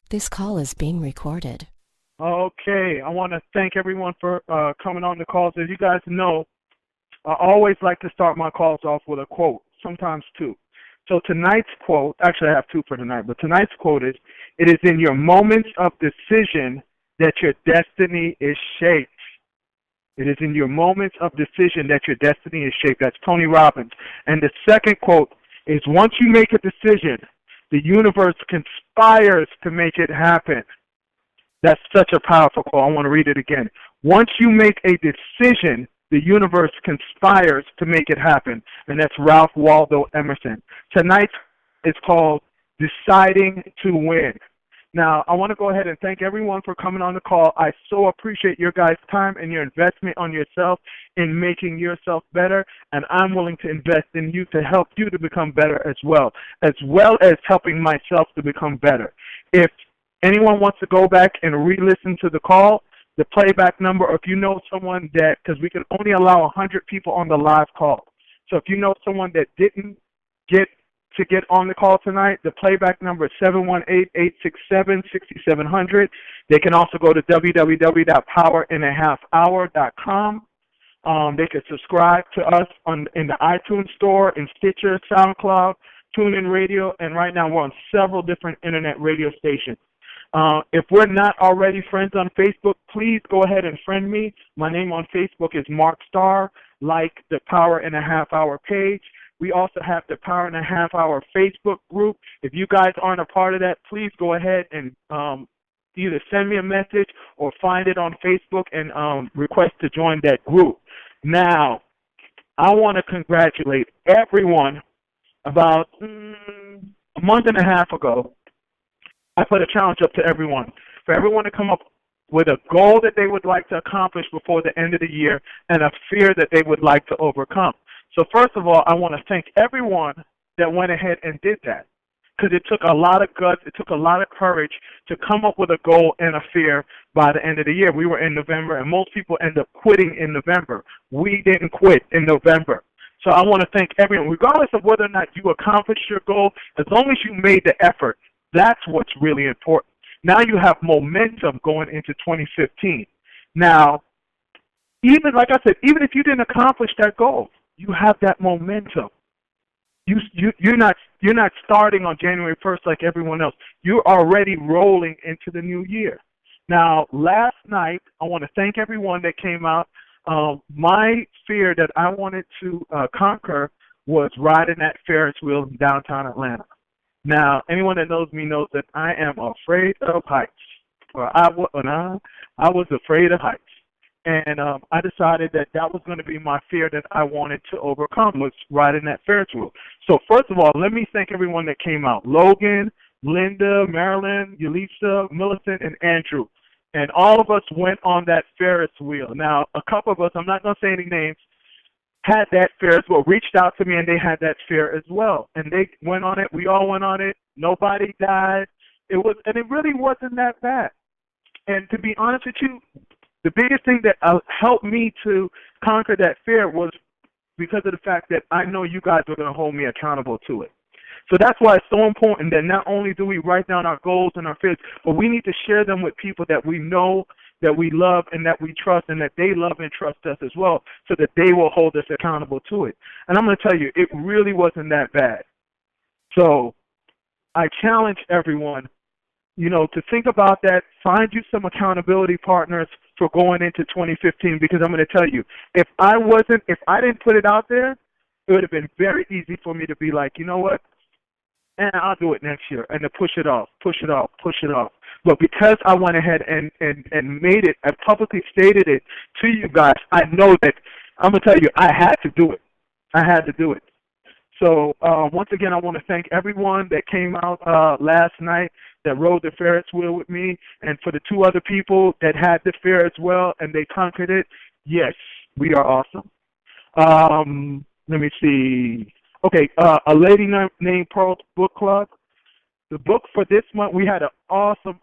This call is being recorded. Okay, I want to thank everyone for coming on the calls. As you guys know, I always like to start my calls off with a quote, sometimes two. So tonight's quote, actually I have two for tonight, but tonight's quote is, "It is in your moments of decision that your destiny is shaped." It is in your moments of decision that your destiny is shaped. That's Tony Robbins. And the second quote is, "Once you make a decision, the universe conspires to make it happen." That's such a powerful quote. I want to read it again. Once you make a decision, the universe conspires to make it happen. And that's Ralph Waldo Emerson. Tonight is called Deciding to Win. Now, I want to go ahead and thank everyone for coming on the call. I so appreciate your guys' time and your investment on yourself in making yourself better, and I'm willing to invest in you to help you to become better as well as helping myself to become better. If anyone wants to go back and re-listen to the call, the playback number, or if you know someone that, because we can only allow 100 people on the live call. So if you know someone that didn't get on the call tonight, the playback number is 718-867-6700. They can also go to www.powerinhalfhour.com. They can subscribe to us in the iTunes Store, in Stitcher, SoundCloud, TuneIn Radio, and right now we're on several different internet radio stations. If we're not already friends on Facebook, please go ahead and friend me. My name on Facebook is Mark Starr, like the Power in a Half Hour page. We also have the Power in a Half Hour Facebook group. If you guys aren't a part of that, please go ahead and either send me a message or find it on Facebook and request to join that group. Now, I want to congratulate everyone. About a month and a half ago, I put a challenge up to everyone, for everyone to come up with a goal that they would like to accomplish before the end of the year and a fear that they would like to overcome. So first of all, I want to thank everyone that went ahead and did that, because it took a lot of guts, it took a lot of courage to come up with a goal and a fear by the end of the year. We were in November, and most people end up quitting in November. We didn't quit in November. So I want to thank everyone, regardless of whether or not you accomplished your goal, as long as you made the effort. That's what's really important. Now you have momentum going into 2015. Now, even like I said, even if you didn't accomplish that goal, you have that momentum. You're not starting on January 1st like everyone else. You're already rolling into the new year. Now, last night, I want to thank everyone that came out. My fear that I wanted to conquer was riding that Ferris wheel in downtown Atlanta. Now, anyone that knows me knows that I am afraid of heights. I was afraid of heights. And I decided that was going to be my fear that I wanted to overcome, was riding that Ferris wheel. So first of all, let me thank everyone that came out. Logan, Linda, Marilyn, Yulisa, Millicent, and Andrew. And all of us went on that Ferris wheel. Now, a couple of us, I'm not going to say any names, had that Ferris wheel, reached out to me, and they had that fear as well. And they went on it. We all went on it. Nobody died. It really wasn't that bad. And to be honest with you, the biggest thing that helped me to conquer that fear was because of the fact that I know you guys are going to hold me accountable to it. So that's why it's so important that not only do we write down our goals and our fears, but we need to share them with people that we know, that we love, and that we trust, and that they love and trust us as well, so that they will hold us accountable to it. And I'm going to tell you, it really wasn't that bad. So I challenge everyone, to think about that. Find you some accountability partners for going into 2015, because I'm going to tell you, if I didn't put it out there, it would have been very easy for me to be like, you know what? And I'll do it next year, and to push it off. But because I went ahead and made it, I publicly stated it to you guys, I know that I'm going to tell you, I had to do it. So once again, I want to thank everyone that came out last night, that rode the Ferris wheel with me, and for the two other people that had the fear as well and they conquered it. Yes, we are awesome. Let me see. Okay, A Lady Named Pearl's Book Club. The book for this month, we had an awesome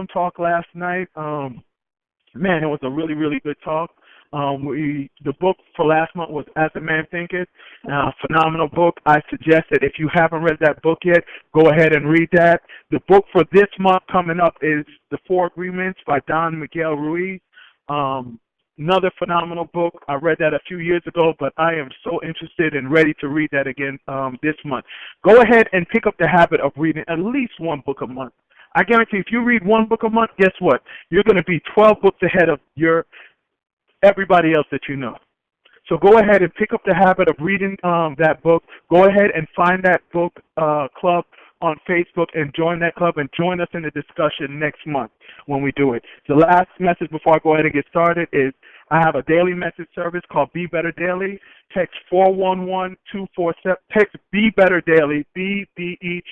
talk last night. Man, it was a really, really good talk. The book for last month was As a Man Thinketh. Phenomenal book. I suggest that if you haven't read that book yet, go ahead and read that. The book for this month coming up is The Four Agreements by Don Miguel Ruiz. Another phenomenal book. I read that a few years ago, but I am so interested and ready to read that again this month. Go ahead and pick up the habit of reading at least one book a month. I guarantee if you read one book a month, guess what? You're going to be 12 books ahead of everybody else that you know. So go ahead and pick up the habit of reading that book. Go ahead and find that book club on Facebook and join that club and join us in the discussion next month when we do it. The last message before I go ahead and get started is I have a daily message service called Be Better Daily. Text 411-247. Text Be Better Daily, BETTERDAILY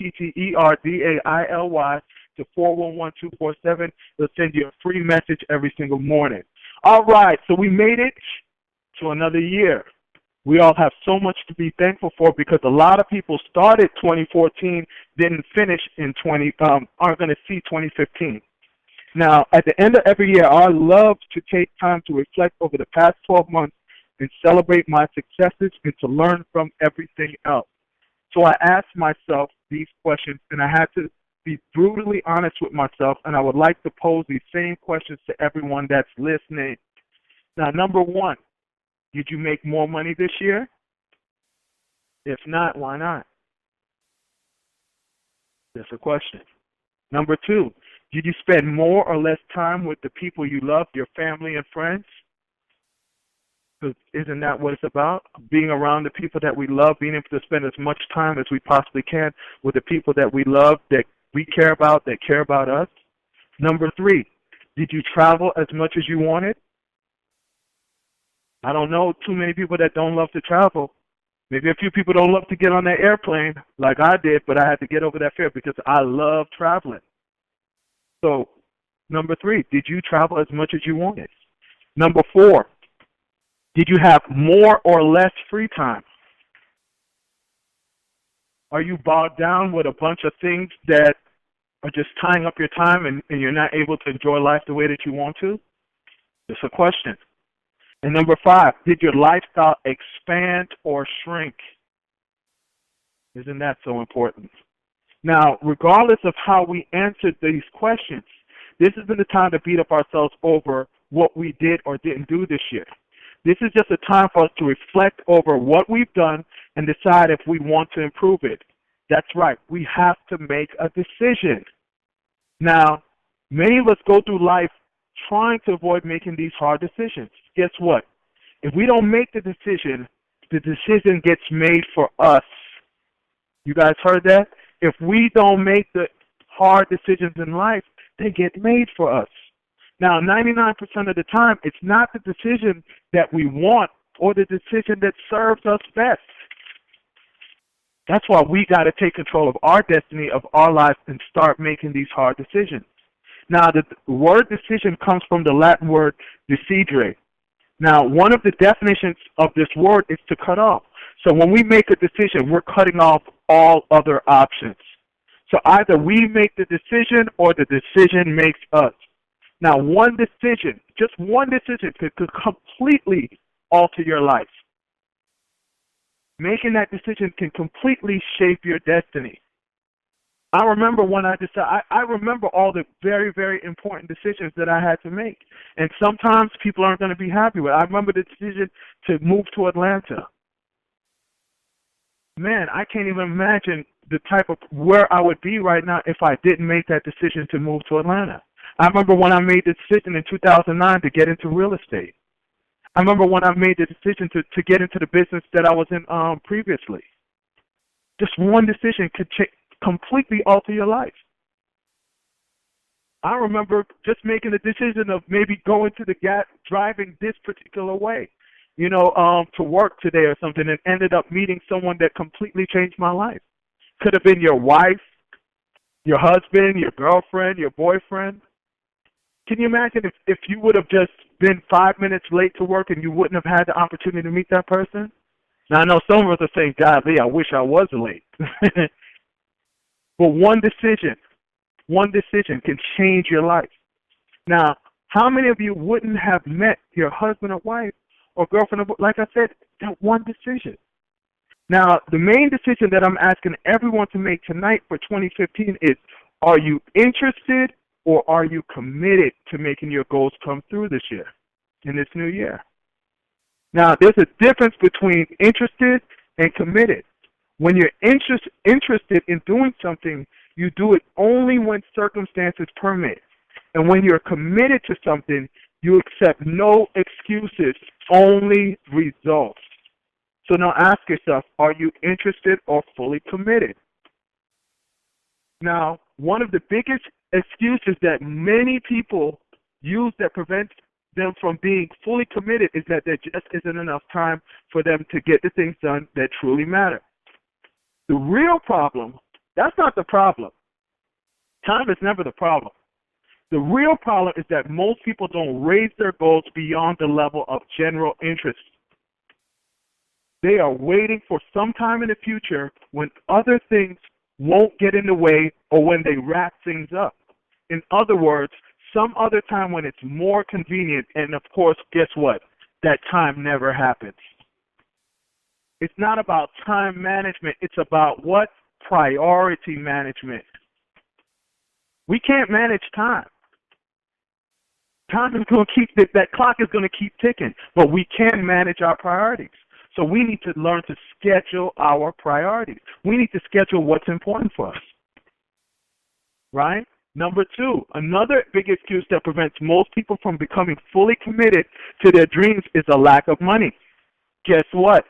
to 411-247. It'll send you a free message every single morning. All right, so we made it to another year. We all have so much to be thankful for because a lot of people started 2014, didn't finish in aren't going to see 2015. Now, at the end of every year, I love to take time to reflect over the past 12 months and celebrate my successes and to learn from everything else. So I asked myself these questions, and I had to be brutally honest with myself, and I would like to pose these same questions to everyone that's listening. Now, number one, did you make more money this year? If not, why not? That's a question. Number two, did you spend more or less time with the people you love, your family and friends? Because isn't that what it's about? Being around the people that we love, being able to spend as much time as we possibly can with the people that we love, that we care about, that care about us. Number three, did you travel as much as you wanted? I don't know too many people that don't love to travel. Maybe a few people don't love to get on that airplane like I did, but I had to get over that fear because I love traveling. So, number three, did you travel as much as you wanted? Number four, did you have more or less free time? Are you bogged down with a bunch of things that are just tying up your time and you're not able to enjoy life the way that you want to? It's a question. And number five, did your lifestyle expand or shrink? Isn't that so important? Now, regardless of how we answered these questions, this has been the time to beat up ourselves over what we did or didn't do this year. This is just a time for us to reflect over what we've done and decide if we want to improve it. That's right. We have to make a decision. Now, many of us go through life trying to avoid making these hard decisions. Guess what? If we don't make the decision gets made for us. You guys heard that? If we don't make the hard decisions in life, they get made for us. Now, 99% of the time, it's not the decision that we want or the decision that serves us best. That's why we got to take control of our destiny, of our life, and start making these hard decisions. Now, the word decision comes from the Latin word decidere. Now, one of the definitions of this word is to cut off. So when we make a decision, we're cutting off all other options. So either we make the decision or the decision makes us. Now, one decision, just one decision could completely alter your life. Making that decision can completely shape your destiny. I remember when I remember all the very, very important decisions that I had to make. And sometimes people aren't going to be happy with it. I remember the decision to move to Atlanta. Man, I can't even imagine the type of where I would be right now if I didn't make that decision to move to Atlanta. I remember when I made the decision in 2009 to get into real estate. I remember when I made the decision to get into the business that I was in previously. Just one decision could completely alter your life. I remember just making the decision of maybe going to the gas, driving this particular way, to work today or something, and ended up meeting someone that completely changed my life. Could have been your wife, your husband, your girlfriend, your boyfriend. Can you imagine if you would have just been 5 minutes late to work and you wouldn't have had the opportunity to meet that person? Now, I know some of us are saying, golly, I wish I was late. But one decision can change your life. Now, How many of you wouldn't have met your husband or wife or girlfriend or, like I said, that one decision? Now, the main decision that I'm asking everyone to make tonight for 2015 is, are you interested or are you committed to making your goals come through this year, in this new year? Now, there's a difference between interested and committed. When you're interested in doing something, you do it only when circumstances permit. And when you're committed to something, you accept no excuses, only results. So now ask yourself, are you interested or fully committed? Now, one of the biggest excuses that many people use that prevents them from being fully committed is that there just isn't enough time for them to get the things done that truly matter. The real problem, that's not the problem. Time is never the problem. The real problem is that most people don't raise their goals beyond the level of general interest. They are waiting for some time in the future when other things won't get in the way or when they wrap things up. In other words, some other time when it's more convenient, and of course, guess what? That time never happens. It's not about time management. It's about what? Priority management. We can't manage time. Time is going to keep, that clock is going to keep ticking, but we can manage our priorities. So we need to learn to schedule our priorities. We need to schedule what's important for us. Right? Number two, another big excuse that prevents most people from becoming fully committed to their dreams is a lack of money. Guess what?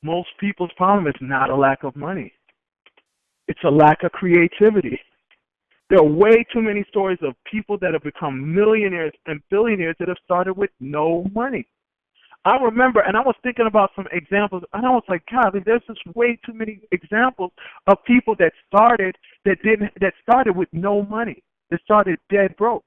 Most people's problem is not a lack of money. It's a lack of creativity. There are way too many stories of people that have become millionaires and billionaires that have started with no money. I remember, and I was thinking about some examples, and I was like, God, there's just way too many examples of people that started with no money, that started dead broke.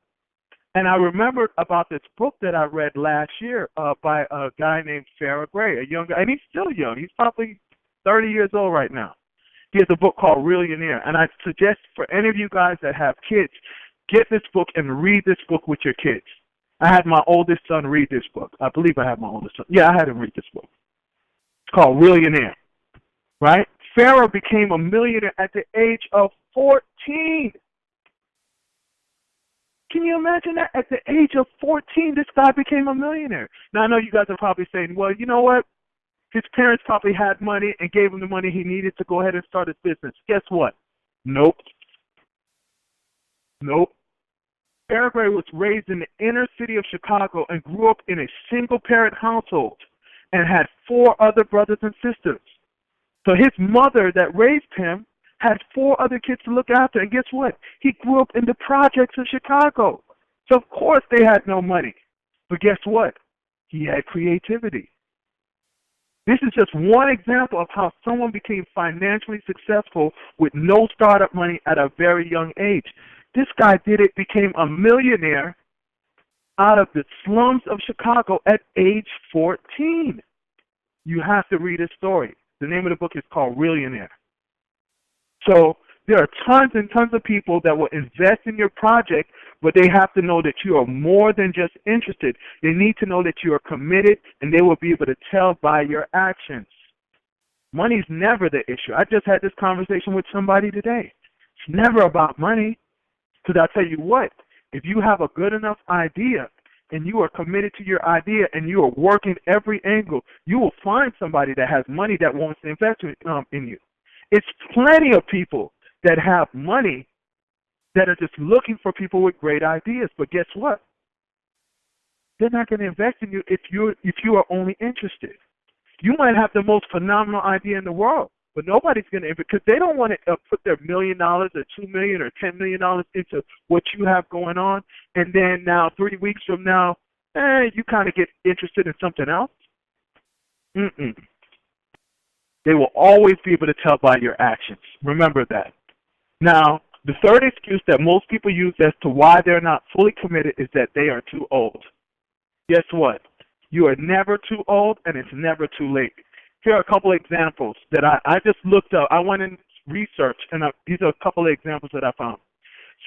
And I remembered about this book that I read last year by a guy named Farrah Gray, a young guy, and he's still young. He's probably 30 years old right now. He has a book called Millionaire, and I suggest for any of you guys that have kids, get this book and read this book with your kids. I had my oldest son read this book. I believe I had my oldest son. Yeah, I had him read this book. It's called Millionaire, right? Farrah became a millionaire at the age of 14. Can you imagine that? At the age of 14, this guy became a millionaire. Now, I know you guys are probably saying, well, you know what? His parents probably had money and gave him the money he needed to go ahead and start his business. Guess what? Nope. Farrah Gray was raised in the inner city of Chicago and grew up in a single-parent household and had 4 other brothers and sisters. So his mother that raised him had 4 other kids to look after. And guess what? He grew up in the projects of Chicago. So, of course, they had no money. But guess what? He had creativity. This is just one example of how someone became financially successful with no startup money at a very young age. This guy did it, became a millionaire out of the slums of Chicago at age 14. You have to read his story. The name of the book is called Millionaire. So there are tons and tons of people that will invest in your project, but they have to know that you are more than just interested. They need to know that you are committed, and they will be able to tell by your actions. Money's never the issue. I just had this conversation with somebody today. It's never about money. Because I'll tell you what, if you have a good enough idea and you are committed to your idea and you are working every angle, you will find somebody that has money that wants to invest in you. It's plenty of people that have money that are just looking for people with great ideas. But guess what? They're not going to invest in you if you are only interested. You might have the most phenomenal idea in the world, but nobody's going to, because they don't want to put their $1 million or $2 million or $10 million into what you have going on, and then now 3 weeks from now, you kind of get interested in something else. They will always be able to tell by your actions. Remember that. Now, the third excuse that most people use as to why they're not fully committed is that they are too old. Guess what? You are never too old, and it's never too late. Here are a couple of examples that I just looked up. I went and researched, and these are a couple of examples that I found.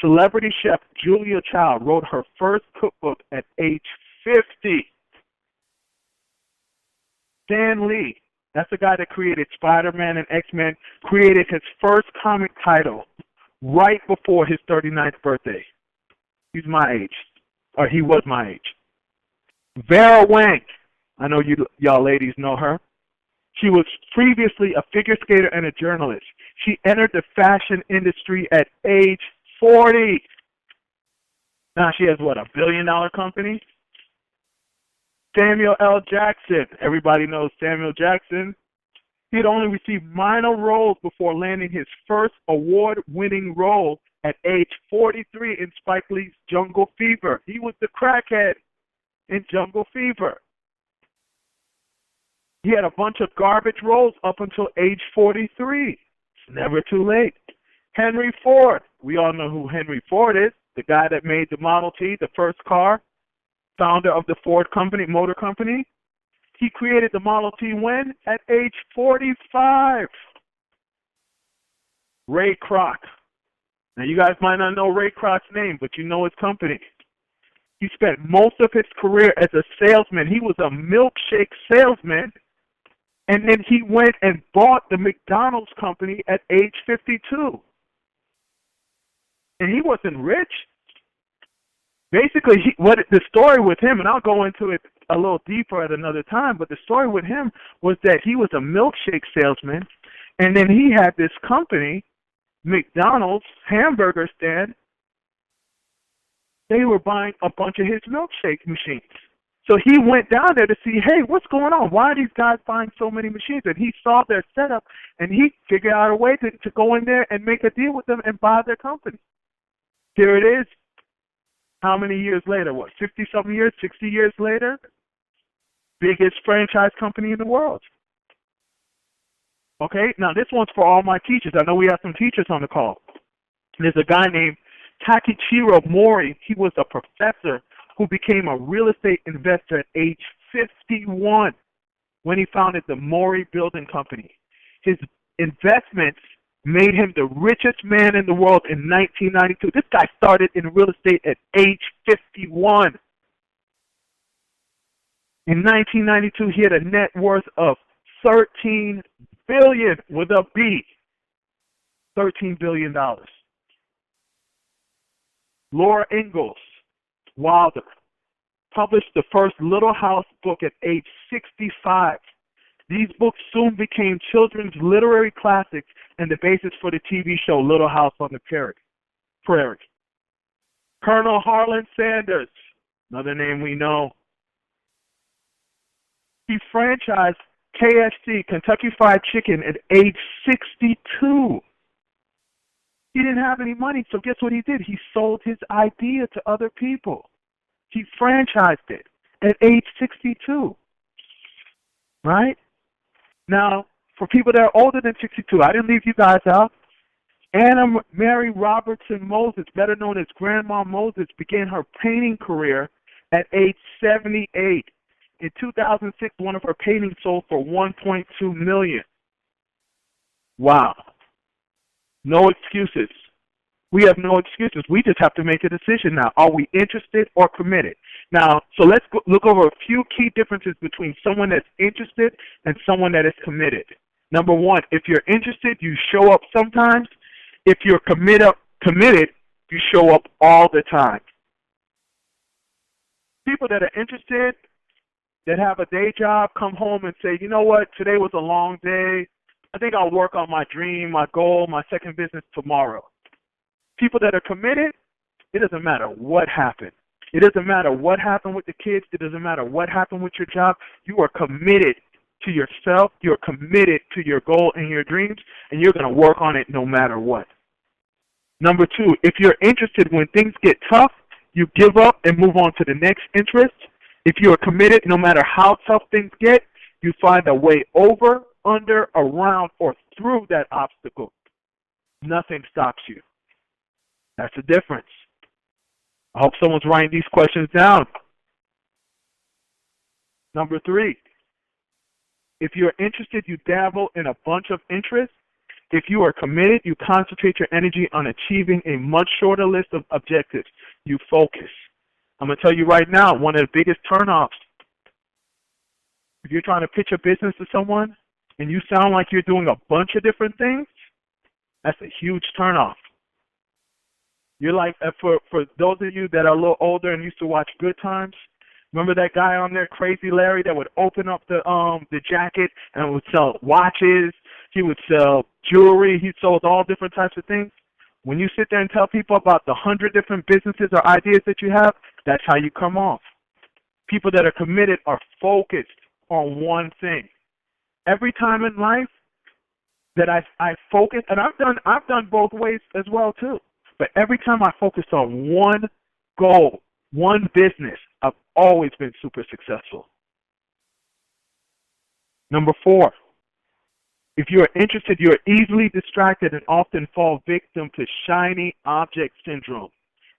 Celebrity chef Julia Child wrote her first cookbook at age 50. Stan Lee, that's the guy that created Spider-Man and X-Men, created his first comic title right before his 39th birthday. He's my age, or he was my age. Vera Wang, I know y'all ladies know her. She was previously a figure skater and a journalist. She entered the fashion industry at age 40. Now she has, what, $1 billion company? Samuel L. Jackson. Everybody knows Samuel Jackson. He had only received minor roles before landing his first award-winning role at age 43 in Spike Lee's Jungle Fever. He was the crackhead in Jungle Fever. He had a bunch of garbage roles up until age 43. It's never too late. Henry Ford. We all know who Henry Ford is, the guy that made the Model T, the first car, founder of the Ford Company, Motor Company. He created the Model T when? At age 45. Ray Kroc. Now, you guys might not know Ray Kroc's name, but you know his company. He spent most of his career as a salesman. He was a milkshake salesman, and then he went and bought the McDonald's company at age 52. And he wasn't rich. Basically, what the story with him, and I'll go into it a little deeper at another time, but the story with him was that he was a milkshake salesman, and then he had this company, McDonald's hamburger stand. They were buying a bunch of his milkshake machines. So he went down there to see, hey, what's going on? Why are these guys buying so many machines? And he saw their setup, and he figured out a way to go in there and make a deal with them and buy their company. Here it is. How many years later? What, 50-something years, 60 years later? Biggest franchise company in the world. Okay, now this one's for all my teachers. I know we have some teachers on the call. There's a guy named Takichiro Mori. He was a professor who became a real estate investor at age 51 when he founded the Mori Building Company. His investments made him the richest man in the world in 1992. This guy started in real estate at age 51. In 1992, he had a net worth of $13 billion with a B. $13 billion. Laura Ingalls Wilder published the first Little House book at age 65. These books soon became children's literary classics and the basis for the TV show Little House on the Prairie. Colonel Harlan Sanders, another name we know. He franchised KFC, Kentucky Fried Chicken, at age 62. He didn't have any money, so guess what he did? He sold his idea to other people. He franchised it at age 62. Right? Now, for people that are older than 62, I didn't leave you guys out. Anna Mary Robertson Moses, better known as Grandma Moses, began her painting career at age 78. In 2006, one of her paintings sold for $1.2 million. Wow. No excuses. We have no excuses. We just have to make a decision now. Are we interested or committed? Now, so let's look over a few key differences between someone that's interested and someone that is committed. Number one, if you're interested, you show up sometimes. If you're committed, you show up all the time. People that are interested, that have a day job, come home and say, you know what, today was a long day. I think I'll work on my dream, my goal, my second business tomorrow. People that are committed, it doesn't matter what happened. It doesn't matter what happened with the kids. It doesn't matter what happened with your job. You are committed to yourself. You're committed to your goal and your dreams, and you're going to work on it no matter what. Number two, if you're interested, when things get tough, you give up and move on to the next interest. If you are committed, no matter how tough things get, you find a way over, under, around, or through that obstacle. Nothing stops you. That's the difference. I hope someone's writing these questions down. Number three, if you're interested, you dabble in a bunch of interests, If you are committed, you concentrate your energy on achieving a much shorter list of objectives. You focus. I'm going to tell you right now, one of the biggest turnoffs, if you're trying to pitch a business to someone and you sound like you're doing a bunch of different things, that's a huge turnoff. You're like, for those of you that are a little older and used to watch Good Times, remember that guy on there, Crazy Larry, that would open up the jacket and would sell watches. He would sell jewelry. He sold all different types of things. When you sit there and tell people about the 100 different businesses or ideas that you have, that's how you come off. People that are committed are focused on one thing. Every time in life that I focus, and I've done both ways as well too. But every time I focus on one goal, one business, I've always been super successful. Number 4, if you are interested, you are easily distracted and often fall victim to shiny object syndrome.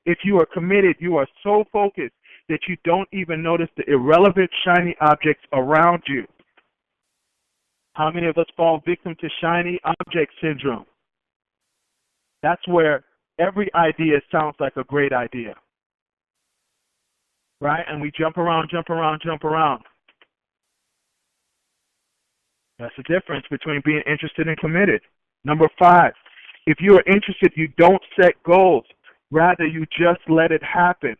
If you are committed, you are so focused that you don't even notice the irrelevant shiny objects around you. How many of us fall victim to shiny object syndrome? That's where every idea sounds like a great idea. Right? And we jump around. That's the difference between being interested and committed. Number 5, if you are interested, you don't set goals. Rather, you just let it happen.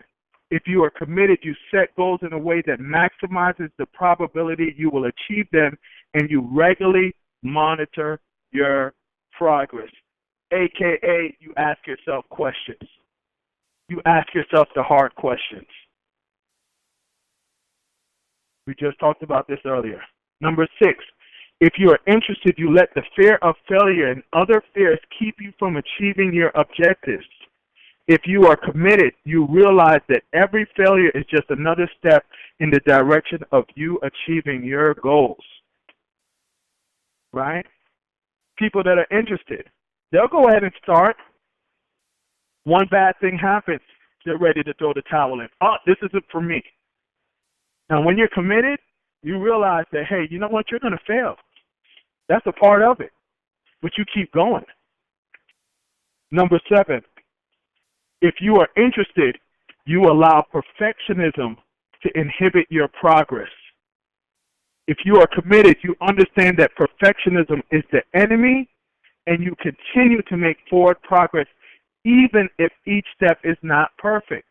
If you are committed, you set goals in a way that maximizes the probability you will achieve them, and you regularly monitor your progress. AKA, you ask yourself questions. You ask yourself the hard questions. We just talked about this earlier. Number 6, if you are interested, you let the fear of failure and other fears keep you from achieving your objectives. If you are committed, you realize that every failure is just another step in the direction of you achieving your goals. Right? People that are interested, they'll go ahead and start. One bad thing happens, they're ready to throw the towel in. Oh, this isn't for me. Now, when you're committed, you realize that, hey, you know what? You're going to fail. That's a part of it. But you keep going. Number 7, if you are interested, you allow perfectionism to inhibit your progress. If you are committed, you understand that perfectionism is the enemy, and you continue to make forward progress even if each step is not perfect.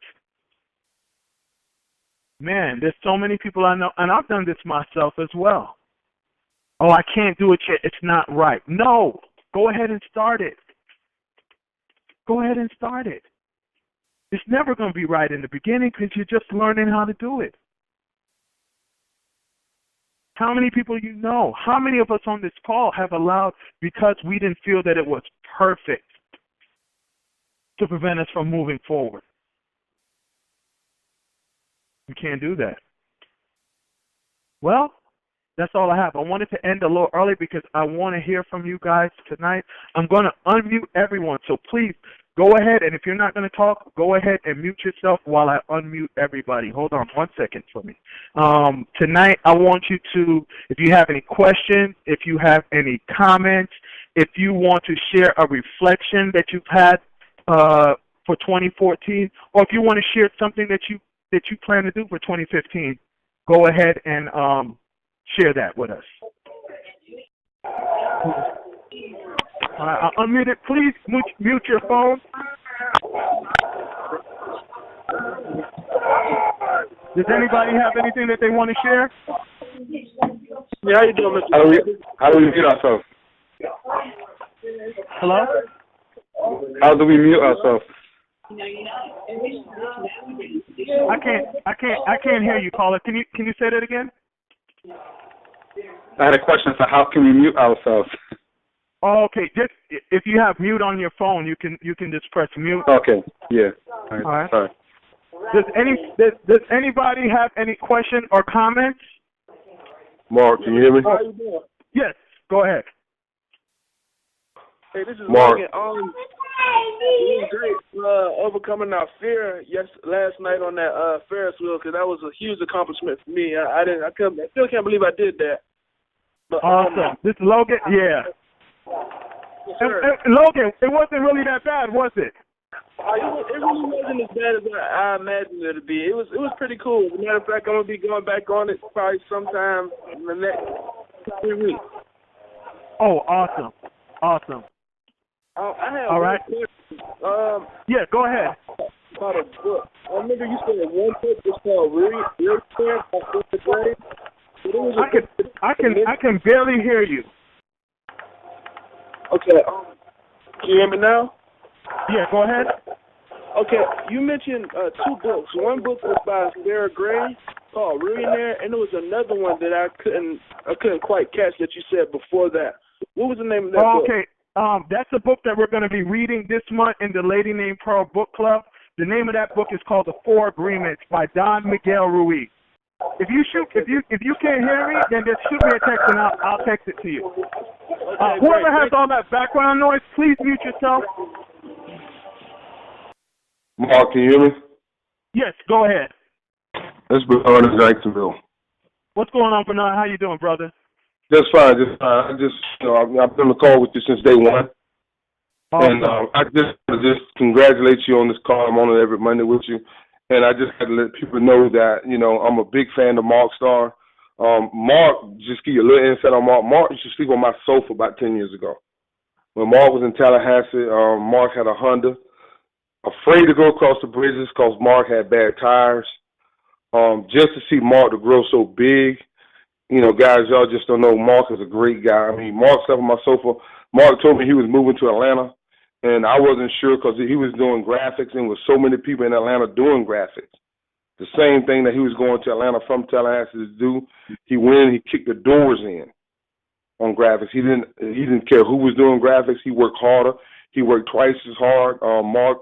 Man, there's so many people I know, and I've done this myself as well. Oh, I can't do it yet. It's not right. No, go ahead and start it. Go ahead and start it. It's never going to be right in the beginning because you're just learning how to do it. How many people you know? How many of us on this call have allowed, because we didn't feel that it was perfect, to prevent us from moving forward? We can't do that. Well, that's all I have. I wanted to end a little early because I want to hear from you guys tonight. I'm going to unmute everyone, so please go ahead, and if you're not going to talk, go ahead and mute yourself while I unmute everybody. Hold on 1 second for me. Tonight, I want you to, if you have any questions, if you have any comments, if you want to share a reflection that you've had for 2014, or if you want to share something that you plan to do for 2015, go ahead and share that with us. I'll unmute it. Please mute your phone. Does anybody have anything that they want to share? Yeah, how you doing, Mr. How do we mute ourselves? Hello? How do we mute ourselves? I can't hear you, caller. Can you say that again? I had a question for how can we mute ourselves? Oh, okay. Just if you have mute on your phone, you can just press mute. Okay. Yeah. All right. Sorry. Does anybody have any question or comments? Mark, can you hear me? How you doing? Yes. Go ahead. Hey, this is Mark. Morgan. It was great overcoming our fear last night on that Ferris wheel, because that was a huge accomplishment for me. I still can't believe I did that. But, awesome. This is Logan. Yeah. Yes, sir. And Logan, it wasn't really that bad, was it? It really wasn't as bad as I imagined it to be. It was pretty cool. As a matter of fact, I'm gonna be going back on it probably sometime in the next 3 weeks. Oh, awesome. I have All right. one question. Yeah, go ahead. About a book. I remember you said one book was called Real Fair by Fourth Grade. I can barely hear you. Okay. Can you hear me now? Yeah, go ahead. Okay, you mentioned 2 books. One book was by Sarah Gray called Millionaire, and there was another one that I couldn't quite catch that you said before that. What was the name of that book? Okay, that's a book that we're going to be reading this month in the Lady Named Pearl Book Club. The name of that book is called The Four Agreements by Don Miguel Ruiz. If you can't hear me, then just shoot me a text and I'll text it to you. Whoever has all that background noise, please mute yourself. Mark, can you hear me? Yes, go ahead. This is Bernard in Jacksonville. What's going on, Bernard? How you doing, brother? Just fine. I've been on the call with you since day one. Awesome. And I just congratulate you on this call. I'm on it every Monday with you. And I just had to let people know that, I'm a big fan of Mark Starr. Mark, just give you a little insight on Mark. Mark used to sleep on my sofa about 10 years ago. When Mark was in Tallahassee, Mark had a Honda. Afraid to go across the bridges because Mark had bad tires. Just to see Mark to grow so big, guys, y'all just don't know. Mark is a great guy. I mean, Mark slept on my sofa. Mark told me he was moving to Atlanta, and I wasn't sure because he was doing graphics and with so many people in Atlanta doing graphics. The same thing that he was going to Atlanta from Tallahassee to do, he went and he kicked the doors in on graphics. He didn't care who was doing graphics. He worked harder. He worked twice as hard. Mark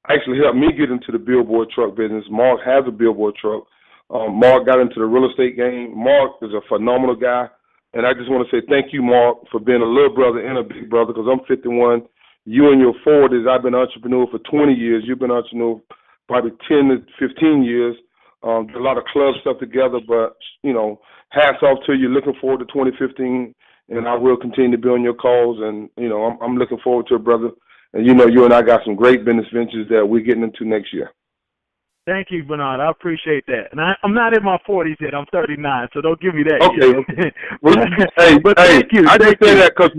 actually helped me get into the billboard truck business. Mark has a billboard truck. Mark got into the real estate game. Mark is a phenomenal guy. And I just want to say thank you, Mark, for being a little brother and a big brother because I'm 51. You in your 40s. I've been an entrepreneur for 20 years. You've been an entrepreneur probably 10 to 15 years. Did a lot of club stuff together, but, hats off to you. Looking forward to 2015, and I will continue to be on your calls. And, I'm looking forward to it, brother. And, you and I got some great business ventures that we're getting into next year. Thank you, Bernard. I appreciate that. And I'm not in my 40s yet. I'm 39, so don't give me that. Okay. But thank you. I just say that because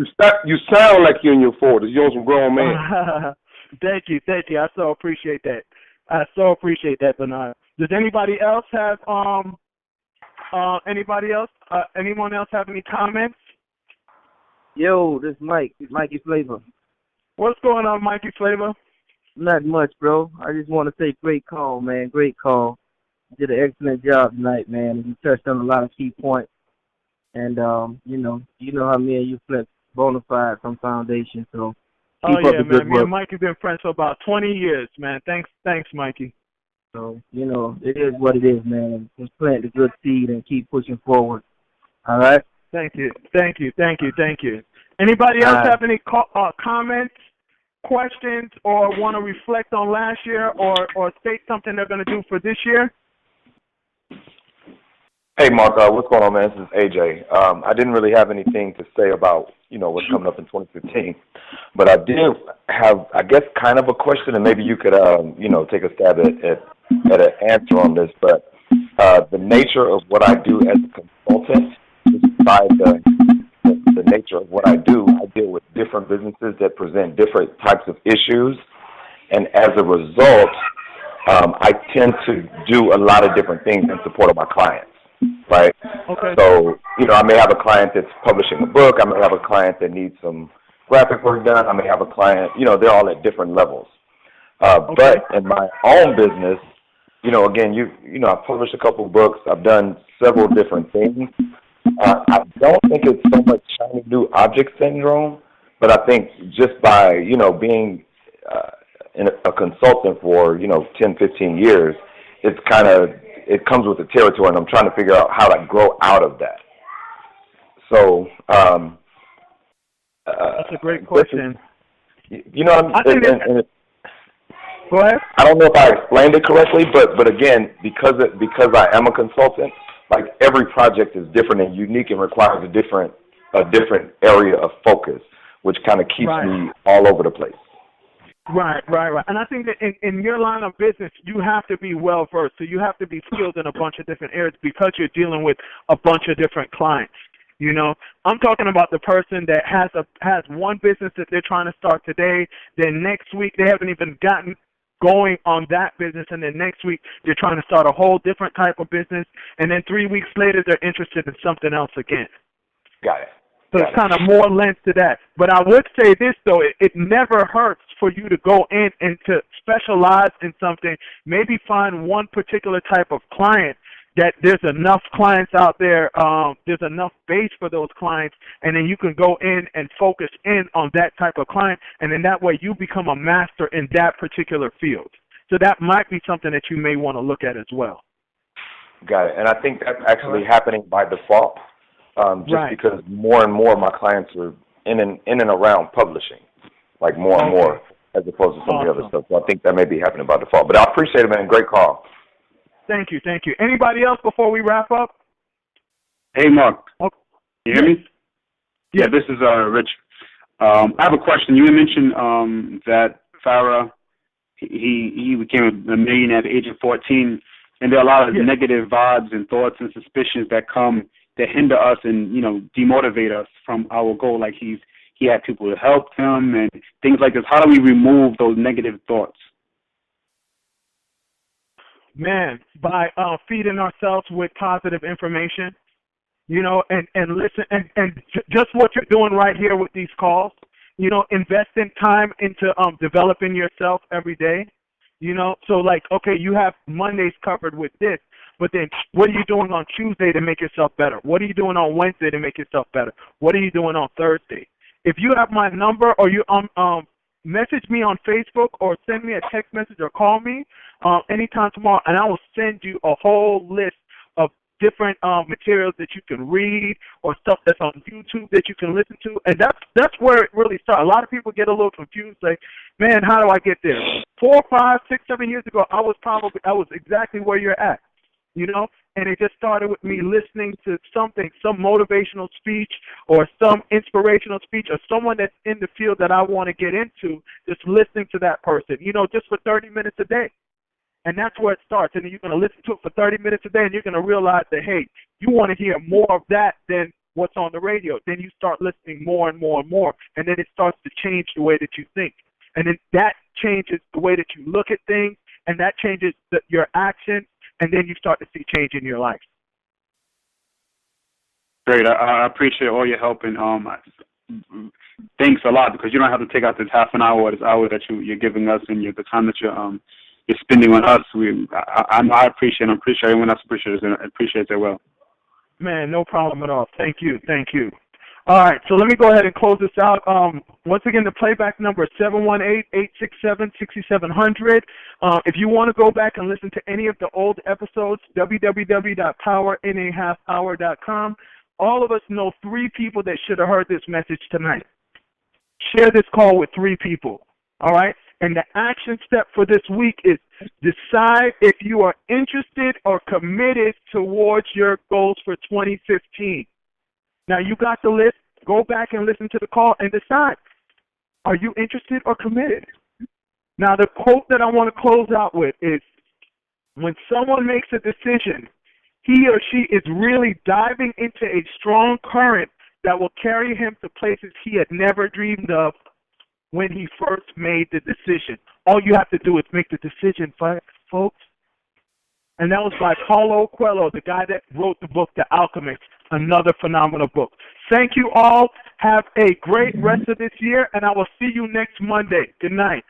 you sound like you're in your 40s. You're some grown man. Thank you. I so appreciate that. Bernard. Does anybody else have anyone else have any comments? Yo, this is Mikey Flavor. What's going on, Mikey Flavor? Not much, bro. I just want to say great call, man. Great call. You did an excellent job tonight, man. You touched on a lot of key points. And, you know how me and you flex bona fide from Foundation, so keep up the good man. work. Me and Mikey been friends for about 20 years, man. Thanks, Mikey. So, it is what it is, man. Just plant the good seed and keep pushing forward. All right? Thank you. Anybody else have any comments, questions, or want to reflect on last year or state something they're going to do for this year? Hey, Mark, what's going on, man? This is AJ. I didn't really have anything to say about, what's coming up in 2015, but I did have, I guess, kind of a question, and maybe you could, take a stab at an answer on this. But the nature of what I do as a consultant, by the nature of what I do, I deal with different businesses that present different types of issues, and as a result, I tend to do a lot of different things in support of my clients. Right. Okay. So, I may have a client that's publishing a book. I may have a client that needs some graphic work done. I may have a client, they're all at different levels. But in my own business, again, I've published a couple of books. I've done several different things. I don't think it's so much shiny new object syndrome, but I think just by, being a consultant for, 10, 15 years, it comes with the territory, and I'm trying to figure out how to grow out of that. So, that's a great question. Go ahead. I don't know if I explained it correctly, but again, because I am a consultant, like every project is different and unique and requires a different area of focus. which kind of keeps Right. me all over the place. Right. And I think that in your line of business, you have to be well versed. So you have to be skilled in a bunch of different areas because you're dealing with a bunch of different clients. You know, I'm talking about the person that has one business that they're trying to start today. Then next week they haven't even gotten going on that business, and then next week they're trying to start a whole different type of business, and then 3 weeks later they're interested in something else again. Got it. So it's kind of more length to that. But I would say this, though, it never hurts for you to go in and to specialize in something, maybe find one particular type of client that there's enough clients out there, there's enough base for those clients, and then you can go in and focus in on that type of client, and then that way you become a master in that particular field. So that might be something that you may want to look at as well. Got it. And I think that's actually happening by default, just because more and more of my clients are in and around publishing, like more and more, as opposed to some of the other stuff. So I think that may be happening by default. But I appreciate it, man. Great call. Thank you. Anybody else before we wrap up? Hey, Mark. Okay. You hear me? Yeah, this is Rich. I have a question. You mentioned that Farah, he became a millionaire at the age of 14, and there are a lot of negative vibes and thoughts and suspicions that come that hinder us and, you know, demotivate us from our goal. Like he had people to help him and things like this. How do we remove those negative thoughts? Man, by feeding ourselves with positive information, you know, and listen, and just what you're doing right here with these calls, you know, investing time into developing yourself every day, you know. So, like, okay, you have Mondays covered with this, but then what are you doing on Tuesday to make yourself better? What are you doing on Wednesday to make yourself better? What are you doing on Thursday? If you have my number or you message me on Facebook or send me a text message or call me anytime tomorrow, and I will send you a whole list of different materials that you can read or stuff that's on YouTube that you can listen to. And that's where it really starts. A lot of people get a little confused, like, man, how do I get there? 4, 5, 6, 7 years ago, I was exactly where you're at, you know? And it just started with me listening to some motivational speech or some inspirational speech or someone that's in the field that I want to get into, just listening to that person, you know, just for 30 minutes a day. And that's where it starts. And then you're going to listen to it for 30 minutes a day, and you're going to realize that, hey, you want to hear more of that than what's on the radio. Then you start listening more and more and more, and then it starts to change the way that you think. And then that changes the way that you look at things, and that changes your actions, and then you start to see change in your life. Great. I appreciate all your help, and thanks a lot, because you don't have to take out this half an hour or this hour that you're giving us and the time that you're spending on us. I appreciate it. I'm pretty sure everyone else appreciates it as well. Man, no problem at all. Thank you. All right, so let me go ahead and close this out. Once again, the playback number is 718-867-6700. If you want to go back and listen to any of the old episodes, www.powerinAhalfhour.com. All of us know 3 people that should have heard this message tonight. Share this call with 3 people, all right? And the action step for this week is decide if you are interested or committed towards your goals for 2015. Now, you got the list. Go back and listen to the call and decide, are you interested or committed? Now, the quote that I want to close out with is, when someone makes a decision, he or she is really diving into a strong current that will carry him to places he had never dreamed of when he first made the decision. All you have to do is make the decision, folks. And that was by Paulo Coelho, the guy that wrote the book, The Alchemist, another phenomenal book. Thank you all. Have a great rest of this year, and I will see you next Monday. Good night.